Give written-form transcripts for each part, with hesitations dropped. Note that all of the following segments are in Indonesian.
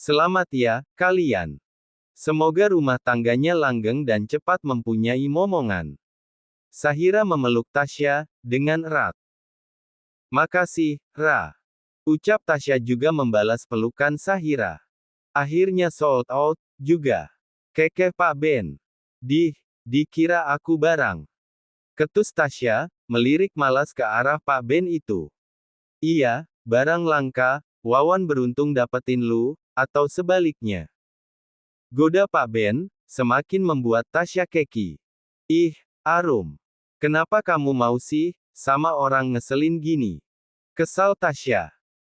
Selamat ya, kalian. Semoga rumah tangganya langgeng dan cepat mempunyai momongan. Sahira memeluk Tasya dengan erat. Makasih, Ra. Ucap Tasya juga membalas pelukan Sahira. Akhirnya sold out, juga. Keke Pak Ben. Dikira aku barang. Ketus Tasya, melirik malas ke arah Pak Ben itu. Iya, barang langka, Wawan beruntung dapetin lu, atau sebaliknya. Goda Pak Ben, semakin membuat Tasya keki. Ih, Arum. Kenapa kamu mau sih, sama orang ngeselin gini? Kesal Tasya.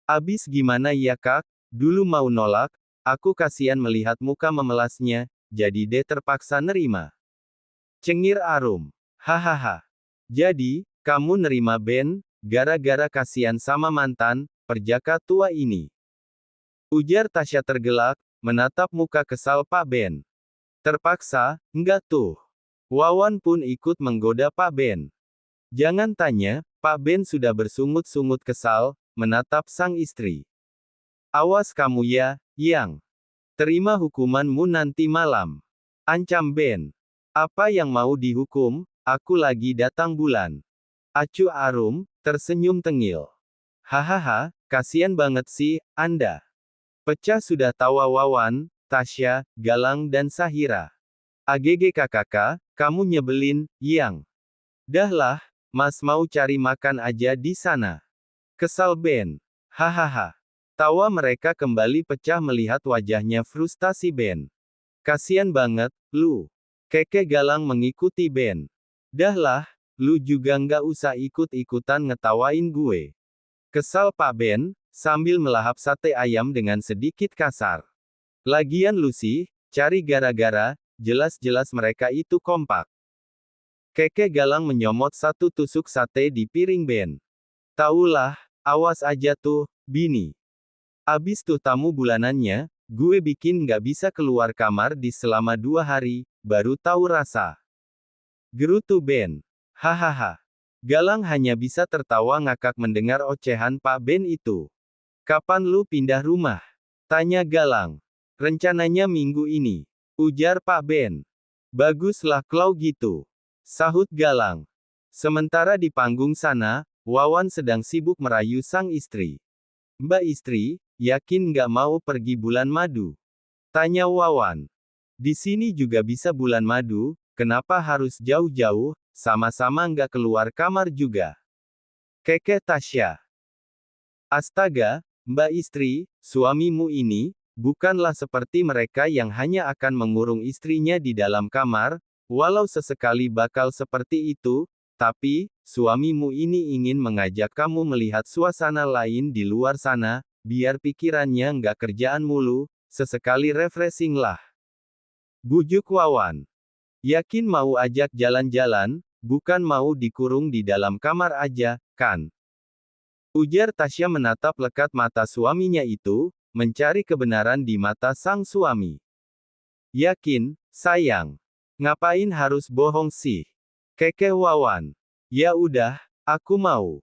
Abis gimana ya kak, dulu mau nolak, aku kasihan melihat muka memelasnya, jadi deh terpaksa nerima. Cengir Arum. Hahaha. Jadi, kamu nerima Ben, gara-gara kasihan sama mantan, perjaka tua ini. Ujar Tasya tergelak, menatap muka kesal Pak Ben. Terpaksa, enggak tuh. Wawan pun ikut menggoda Pak Ben. Jangan tanya, Pak Ben sudah bersungut-sungut kesal, menatap sang istri. Awas kamu ya, Yang. Terima hukumanmu nanti malam. Ancam Ben. Apa yang mau dihukum, aku lagi datang bulan. Acu Arum, tersenyum tengil. Hahaha, kasian banget sih, Anda. Pecah sudah tawa Wawan, Tasya, Galang dan Sahira. AGG kamu nyebelin, Yang. Dah lah, Mas mau cari makan aja di sana. Kesal Ben. Hahaha. Tawa mereka kembali pecah melihat wajahnya frustasi Ben. Kasian banget, lu. Keke Galang mengikuti Ben. Dah lah, lu juga nggak usah ikut-ikutan ngetawain gue. Kesal Pak Ben, sambil melahap sate ayam dengan sedikit kasar. Lagian lu sih, cari gara-gara, jelas-jelas mereka itu kompak. Keke Galang menyomot satu tusuk sate di piring Ben. Taulah, awas aja tuh, bini. Abis tuh tamu bulanannya, gue bikin nggak bisa keluar kamar di selama 2 hari, baru tahu rasa. Gerutu Ben. Hahaha. Galang hanya bisa tertawa ngakak mendengar ocehan Pak Ben itu. Kapan lu pindah rumah? Tanya Galang. Rencananya minggu ini. Ujar Pak Ben. Baguslah kalau gitu. Sahut Galang. Sementara di panggung sana, Wawan sedang sibuk merayu sang istri. Mbak istri, yakin nggak mau pergi bulan madu? Tanya Wawan. Di sini juga bisa bulan madu, kenapa harus jauh-jauh, sama-sama nggak keluar kamar juga? Keke Tasya. Astaga, Mbak istri, suamimu ini, bukanlah seperti mereka yang hanya akan mengurung istrinya di dalam kamar, walau sesekali bakal seperti itu, tapi, suamimu ini ingin mengajak kamu melihat suasana lain di luar sana, biar pikirannya nggak kerjaan mulu, sesekali refreshing lah. Bujuk Wawan. Yakin mau ajak jalan-jalan, bukan mau dikurung di dalam kamar aja, kan? Ujar Tasya menatap lekat mata suaminya itu, mencari kebenaran di mata sang suami. Yakin, sayang. Ngapain harus bohong sih? Keke Wawan. Ya udah, aku mau.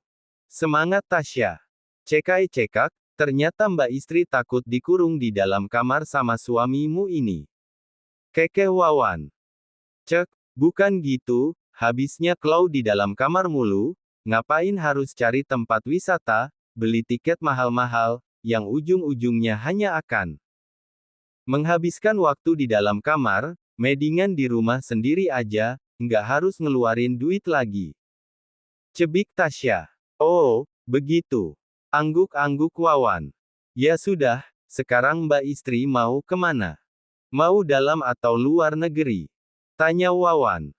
Semangat Tasya. Cekai-cekak, ternyata mbak istri takut dikurung di dalam kamar sama suamimu ini. Keke Wawan. Cek, bukan gitu, habisnya klau di dalam kamar mulu, ngapain harus cari tempat wisata, beli tiket mahal-mahal, yang ujung-ujungnya hanya akan menghabiskan waktu di dalam kamar, mendingan di rumah sendiri aja, nggak harus ngeluarin duit lagi. Cebik Tasya. Oh, begitu. Angguk-angguk Wawan. Ya sudah, sekarang mbak istri mau kemana? Mau dalam atau luar negeri? Tanya Wawan.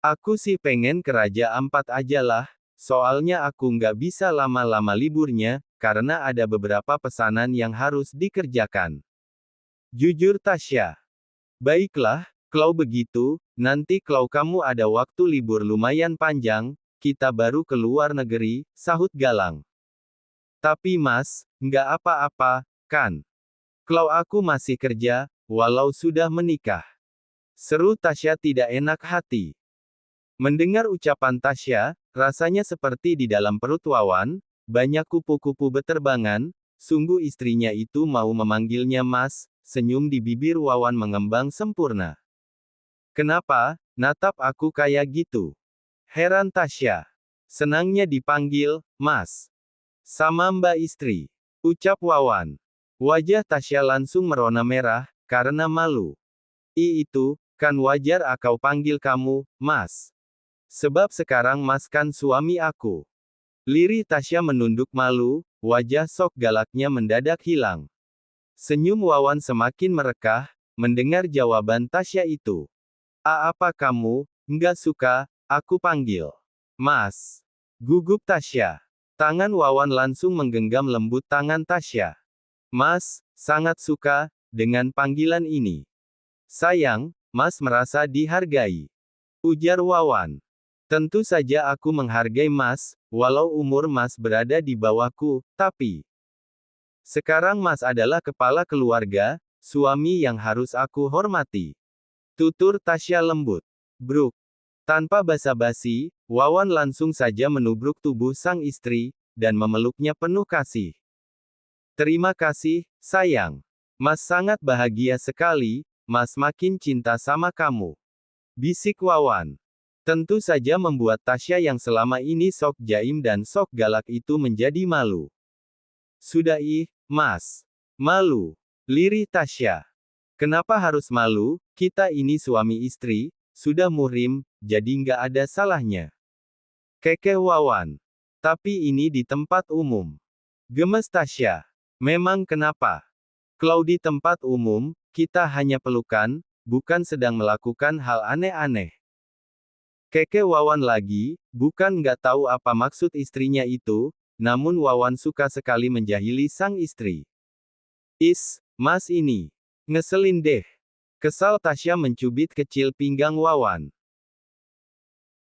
Aku sih pengen ke Raja Ampat aja lah, soalnya aku nggak bisa lama-lama liburnya, karena ada beberapa pesanan yang harus dikerjakan. Jujur Tasya. Baiklah, kalau begitu, nanti kalau kamu ada waktu libur lumayan panjang, kita baru ke luar negeri, sahut Galang. Tapi mas, nggak apa-apa, kan? Kalau aku masih kerja, walau sudah menikah. Seru Tasya tidak enak hati. Mendengar ucapan Tasya, rasanya seperti di dalam perut Wawan, banyak kupu-kupu beterbangan, Sungguh istrinya itu mau memanggilnya Mas, senyum di bibir Wawan mengembang sempurna. Kenapa, natap aku kayak gitu? Heran Tasya. Senangnya dipanggil, Mas. Sama Mbak istri. Ucap Wawan. Wajah Tasya langsung merona merah, karena malu. Itu, kan wajar aku panggil kamu, Mas. Sebab sekarang Mas kan suami aku. Lirih Tasya menunduk malu, wajah sok galaknya mendadak hilang. Senyum Wawan semakin merekah, mendengar jawaban Tasya itu. Apa kamu, nggak suka, aku panggil Mas? Gugup Tasya. Tangan Wawan langsung menggenggam lembut tangan Tasya. Mas, sangat suka dengan panggilan ini. Sayang, Mas merasa dihargai. Ujar Wawan. Tentu saja aku menghargai Mas, walau umur Mas berada di bawahku, tapi sekarang Mas adalah kepala keluarga, suami yang harus aku hormati. Tutur Tasya lembut. Bruk. Tanpa basa-basi, Wawan langsung saja menubruk tubuh sang istri, dan memeluknya penuh kasih. Terima kasih, sayang. Mas sangat bahagia sekali, Mas makin cinta sama kamu. Bisik Wawan. Tentu saja membuat Tasya yang selama ini sok jaim dan sok galak itu menjadi malu. Sudah Mas. Malu. Lirih Tasya. Kenapa harus malu, kita ini suami istri, sudah muhrim, jadi nggak ada salahnya. Kekeh Wawan. Tapi ini di tempat umum. Gemes Tasya. Memang kenapa? Kalau di tempat umum, kita hanya pelukan, bukan sedang melakukan hal aneh-aneh. Kekeh Wawan lagi, bukan nggak tahu apa maksud istrinya itu, namun Wawan suka sekali menjahili sang istri. Mas ini. Ngeselin deh. Kesal Tasya mencubit kecil pinggang Wawan.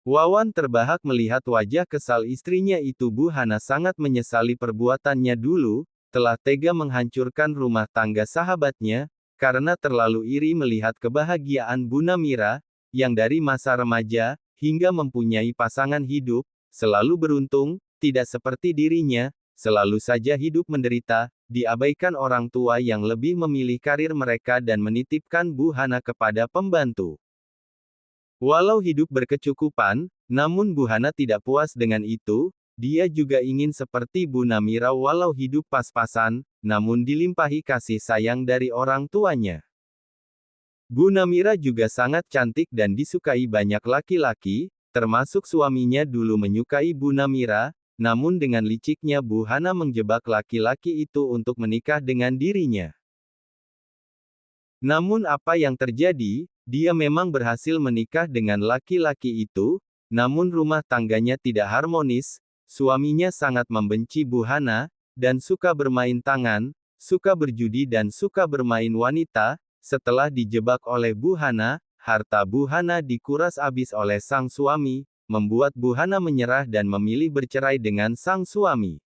Wawan terbahak melihat wajah kesal istrinya itu. Bu Hana sangat menyesali perbuatannya dulu, telah tega menghancurkan rumah tangga sahabatnya, karena terlalu iri melihat kebahagiaan Bu Namira, yang dari masa remaja, hingga mempunyai pasangan hidup, selalu beruntung, tidak seperti dirinya, selalu saja hidup menderita, diabaikan orang tua yang lebih memilih karir mereka dan menitipkan Bu Hana kepada pembantu. Walau hidup berkecukupan, namun Bu Hana tidak puas dengan itu, dia juga ingin seperti Bu Namira walau hidup pas-pasan, namun dilimpahi kasih sayang dari orang tuanya. Bu Namira juga sangat cantik dan disukai banyak laki-laki, termasuk suaminya dulu menyukai Bu Namira, namun dengan liciknya Bu Hana menjebak laki-laki itu untuk menikah dengan dirinya. Namun apa yang terjadi, dia memang berhasil menikah dengan laki-laki itu, namun rumah tangganya tidak harmonis, suaminya sangat membenci Bu Hana, dan suka bermain tangan, suka berjudi dan suka bermain wanita. Setelah dijebak oleh Bu Hana, harta Bu Hana dikuras habis oleh sang suami, membuat Bu Hana menyerah dan memilih bercerai dengan sang suami.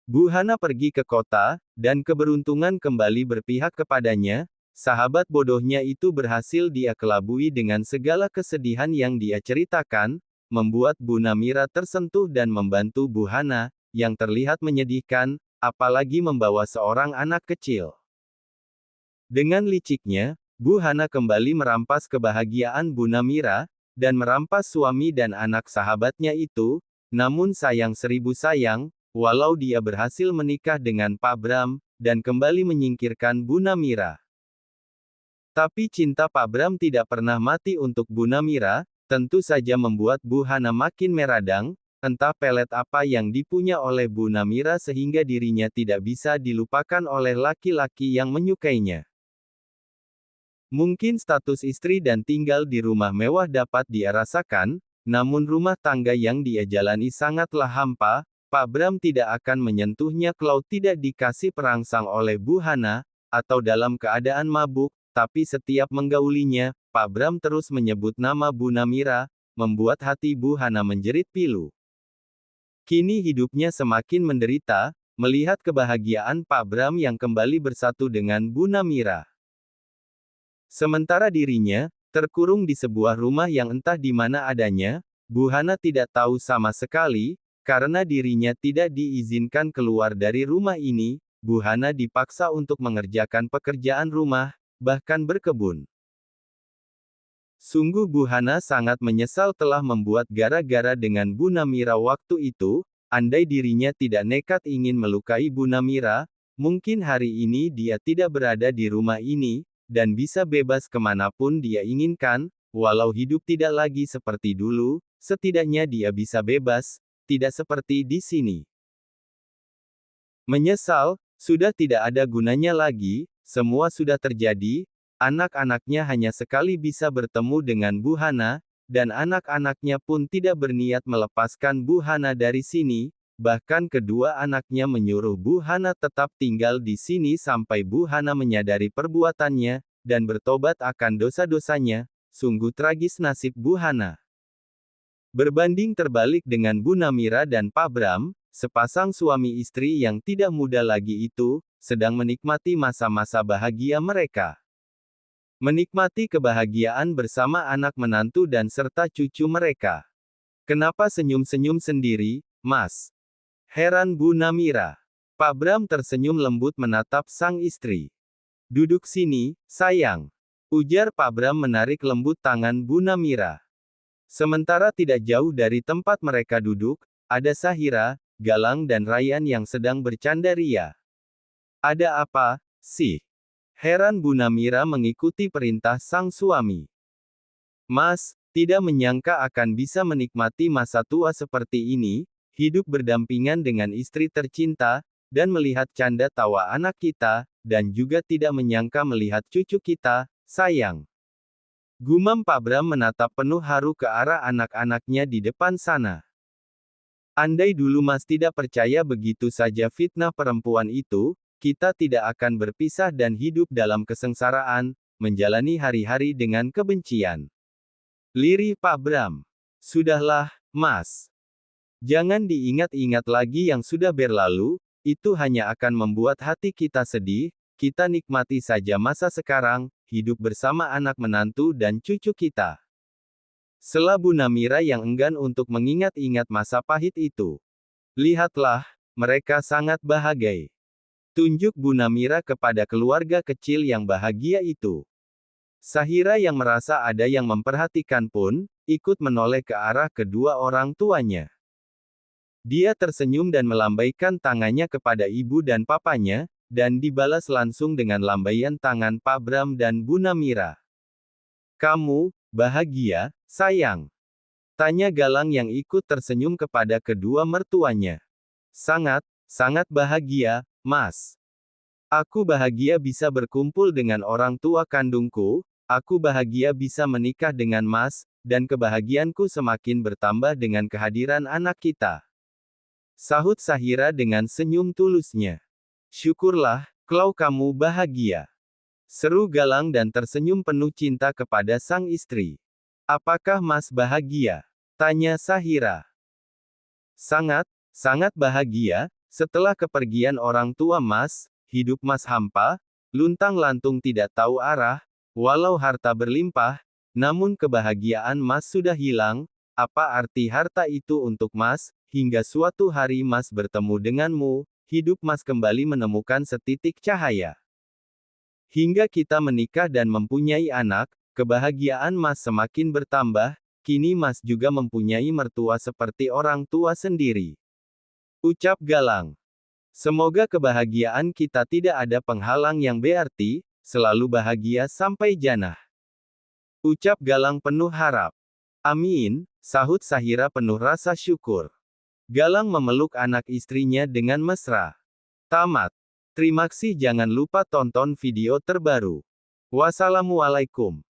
Bu Hana pergi ke kota, dan keberuntungan kembali berpihak kepadanya. Sahabat bodohnya itu berhasil dia kelabui dengan segala kesedihan yang dia ceritakan, membuat Bu Namira tersentuh dan membantu Bu Hana, yang terlihat menyedihkan, apalagi membawa seorang anak kecil. Dengan liciknya, Bu Hana kembali merampas kebahagiaan Bu Namira, dan merampas suami dan anak sahabatnya itu, namun sayang seribu sayang, walau dia berhasil menikah dengan Pak Bram, dan kembali menyingkirkan Bu Namira. Tapi cinta Pak Bram tidak pernah mati untuk Bu Namira, tentu saja membuat Bu Hana makin meradang, entah pelet apa yang dipunya oleh Bu Namira sehingga dirinya tidak bisa dilupakan oleh laki-laki yang menyukainya. Mungkin status istri dan tinggal di rumah mewah dapat dia rasakan, namun rumah tangga yang dia jalani sangatlah hampa. Pak Bram tidak akan menyentuhnya kalau tidak dikasih perangsang oleh Bu Hana, atau dalam keadaan mabuk, tapi setiap menggaulinya, Pak Bram terus menyebut nama Bu Namira, membuat hati Bu Hana menjerit pilu. Kini hidupnya semakin menderita, melihat kebahagiaan Pak Bram yang kembali bersatu dengan Bu Namira. Sementara dirinya, terkurung di sebuah rumah yang entah di mana adanya, Bu Hana tidak tahu sama sekali, Karena dirinya tidak diizinkan keluar dari rumah ini, Bu Hana dipaksa untuk mengerjakan pekerjaan rumah, bahkan berkebun. Sungguh Bu Hana sangat menyesal telah membuat gara-gara dengan Bu Namira waktu itu. Andai dirinya tidak nekat ingin melukai Bu Namira, mungkin hari ini dia tidak berada di rumah ini, dan bisa bebas kemanapun dia inginkan, walau hidup tidak lagi seperti dulu, setidaknya dia bisa bebas, tidak seperti di sini. Menyesal, sudah tidak ada gunanya lagi, semua sudah terjadi, anak-anaknya hanya sekali bisa bertemu dengan Bu Hana, dan anak-anaknya pun tidak berniat melepaskan Bu Hana dari sini, bahkan kedua anaknya menyuruh Bu Hana tetap tinggal di sini sampai Bu Hana menyadari perbuatannya, dan bertobat akan dosa-dosanya. Sungguh tragis nasib Bu Hana. Berbanding terbalik dengan Bu Namira dan Pak Bram, sepasang suami istri yang tidak muda lagi itu, sedang menikmati masa-masa bahagia mereka. Menikmati kebahagiaan bersama anak menantu dan serta cucu mereka. Kenapa senyum-senyum sendiri, Mas? Heran Bu Namira. Pak Bram tersenyum lembut menatap sang istri. Duduk sini, sayang. Ujar Pak Bram menarik lembut tangan Bu Namira. Sementara tidak jauh dari tempat mereka duduk, ada Sahira, Galang dan Rayyan yang sedang bercanda ria. Ada apa, sih? Heran Bu Namira mengikuti perintah sang suami. Mas, tidak menyangka akan bisa menikmati masa tua seperti ini, hidup berdampingan dengan istri tercinta, dan melihat canda tawa anak kita, dan juga tidak menyangka melihat cucu kita, sayang. Gumam Pak Bram menatap penuh haru ke arah anak-anaknya di depan sana. Andai dulu Mas tidak percaya begitu saja fitnah perempuan itu, kita tidak akan berpisah dan hidup dalam kesengsaraan, menjalani hari-hari dengan kebencian. Lirih Pak Bram. Sudahlah, Mas. Jangan diingat-ingat lagi yang sudah berlalu, itu hanya akan membuat hati kita sedih, kita nikmati saja masa sekarang, hidup bersama anak menantu dan cucu kita. Sela Bu Namira yang enggan untuk mengingat-ingat masa pahit itu. Lihatlah, mereka sangat bahagia. Tunjuk Bu Namira kepada keluarga kecil yang bahagia itu. Sahira yang merasa ada yang memperhatikan pun, ikut menoleh ke arah kedua orang tuanya. Dia tersenyum dan melambaikan tangannya kepada ibu dan papanya, dan dibalas langsung dengan lambaian tangan Pak Bram dan Bu Namira. Kamu, bahagia, sayang? Tanya Galang yang ikut tersenyum kepada kedua mertuanya. Sangat, sangat bahagia, Mas. Aku bahagia bisa berkumpul dengan orang tua kandungku, aku bahagia bisa menikah dengan Mas, dan kebahagiaanku semakin bertambah dengan kehadiran anak kita. Sahut Sahira dengan senyum tulusnya. Syukurlah, kalau kamu bahagia. Seru Galang dan tersenyum penuh cinta kepada sang istri. Apakah Mas bahagia? Tanya Sahira. Sangat, sangat bahagia. Setelah kepergian orang tua Mas, hidup Mas hampa, luntang-lantung tidak tahu arah, walau harta berlimpah, namun kebahagiaan Mas sudah hilang. Apa arti harta itu untuk Mas? Hingga suatu hari Mas bertemu denganmu, hidup Mas kembali menemukan setitik cahaya. Hingga kita menikah dan mempunyai anak, kebahagiaan Mas semakin bertambah, kini Mas juga mempunyai mertua seperti orang tua sendiri. Ucap Galang. Semoga kebahagiaan kita tidak ada penghalang yang berarti, selalu bahagia sampai jannah. Ucap Galang penuh harap. Amin, sahut Sahira penuh rasa syukur. Galang memeluk anak istrinya dengan mesra. Tamat. Terima kasih, jangan lupa tonton video terbaru. Wassalamualaikum.